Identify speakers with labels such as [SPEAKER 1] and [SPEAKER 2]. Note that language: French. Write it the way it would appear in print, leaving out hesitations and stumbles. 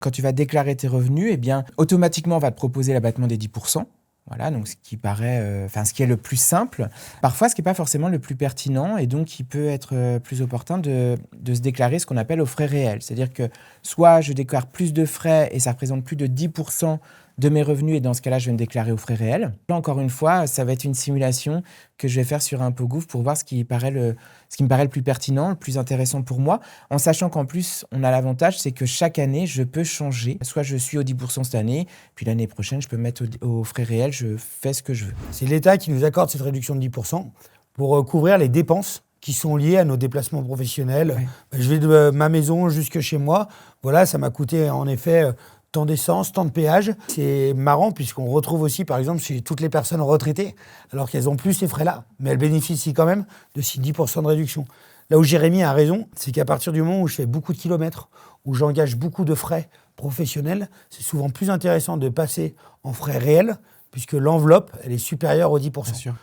[SPEAKER 1] Quand tu vas déclarer tes revenus, eh bien, automatiquement, on va te proposer l'abattement des 10%. Voilà, donc ce qui paraît, ce qui est le plus simple. Parfois, ce qui n'est pas forcément le plus pertinent, et donc il peut être plus opportun de se déclarer ce qu'on appelle aux frais réels. C'est-à-dire que soit je déclare plus de frais et ça représente plus de 10% de mes revenus, et dans ce cas-là, je vais me déclarer aux frais réels. Là, encore une fois, ça va être une simulation que je vais faire sur ImpôGouv pour voir ce qui me paraît le plus pertinent, le plus intéressant pour moi, en sachant qu'en plus, on a l'avantage, c'est que chaque année, je peux changer. Soit je suis aux 10% cette année, puis l'année prochaine, je peux me mettre aux frais réels, je fais ce que je veux.
[SPEAKER 2] C'est l'État qui nous accorde cette réduction de 10% pour couvrir les dépenses qui sont liées à nos déplacements professionnels.
[SPEAKER 1] Oui.
[SPEAKER 2] Je vais de ma maison jusque chez moi. Voilà, ça m'a coûté en effet tant d'essence, tant de péage. C'est marrant puisqu'on retrouve aussi, par exemple, chez toutes les personnes retraitées, alors qu'elles n'ont plus ces frais-là, mais elles bénéficient quand même de ces 10% de réduction. Là où Jérémy a raison, c'est qu'à partir du moment où je fais beaucoup de kilomètres, où j'engage beaucoup de frais professionnels, c'est souvent plus intéressant de passer en frais réels, puisque l'enveloppe, elle est supérieure aux 10%.
[SPEAKER 1] Bien sûr.